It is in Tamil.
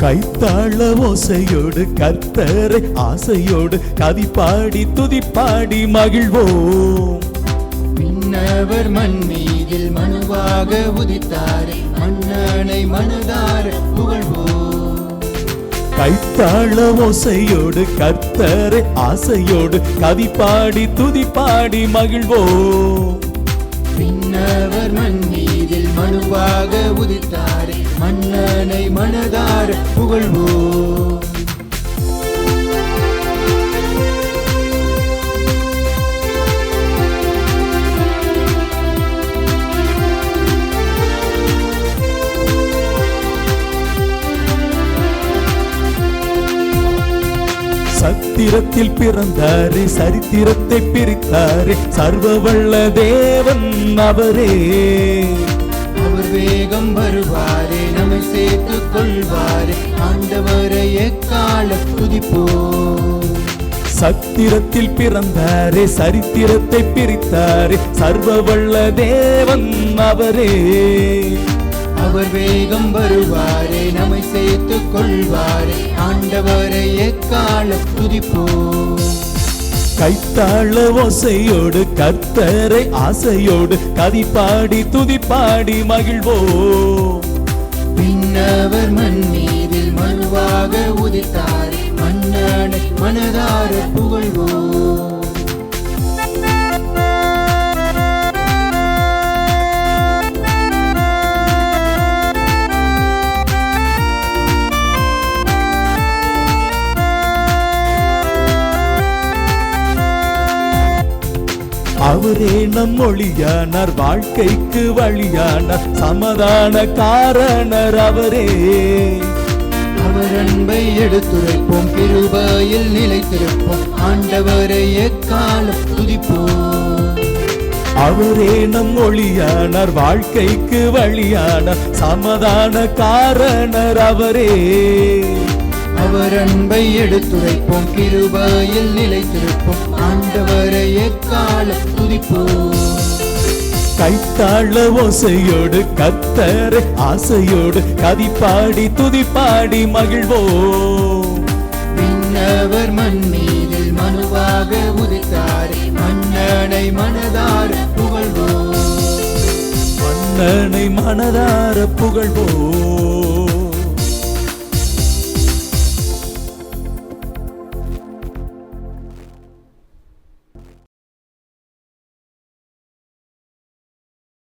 கைத்தாள ஓசையோடு கர்த்தரை ஆசையோடு கதிப்பாடி துதிப்பாடி மகிழ்வோம். விண்ணவர் மண் மீதில் மனுவாக உதித்தாரே, மன்னனை மனதார புகழ்வோம். கைத்தாள ஓசையோடு கர்த்தரை ஆசையோடு கதிப்பாடி துதிப்பாடி மகிழ்வோம். விண்ணவர் மண் மீதில் மனுவாக உதித்தாரே, மன்னனை மனதார புகழ்வோம். சத்திரத்தில் பிறந்தாரே, சரித்திரத்தை பிரித்தாரே, சர்வ வல்ல தேவன் அவரே. அவர் வேகம் வருவாரே, நம்மை சேர்த்துக் கொள்வாரே, ஆண்டவரை எக்கால துதிப்போம். சத்திரத்தில் பிறந்தாரே, சரித்திரத்தை பிரித்தாரே, சர்வ வல்ல தேவன் அவரே. அவர் வேகம் வருவாரே, நம்மை சேர்த்துக் கொள்வாரே, ஆண்டவரை எக்கால துதிப்போம். கைத்தாள ஓசையோடு கர்த்தரை ஆசையோடு கதிப்பாடி துதிப்பாடி மகிழ்வோம். விண்ணவர் மண் மீதில் மனுவாக உதித்தாரே, மன்னனை மனதார புகழ்வோம். அவரே நம் மொழியானார், வாழ்க்கைக்கு வழியானார், சமாதான காரணர் அவரே. அவர் அன்பை எடுத்துரைப்போம், கிருபையில் நிலைத்திருப்போம், ஆண்டவரை எக்காலம் துதிப்போம். அவரே நம் மொழியானார், வாழ்க்கைக்கு வழியானார், சமாதான காரணர் அவரே. அவர் அன்பை எடுத்துரைப்போம், கிருபையில் நிலைத்திருப்போம், ஆண்டவரை எக்காலம் துதிப்போம். கைத்தாள ஓசையோடு கர்த்தரை ஆசையோடு கதிப்பாடி துதிப்பாடி மகிழ்வோம். விண்ணவர் மண் மீதில் மனுவாக உதித்தாரே, மன்னனை மனதார புகழ்வோம். மன்னனை மனதார புகழ்வோம்.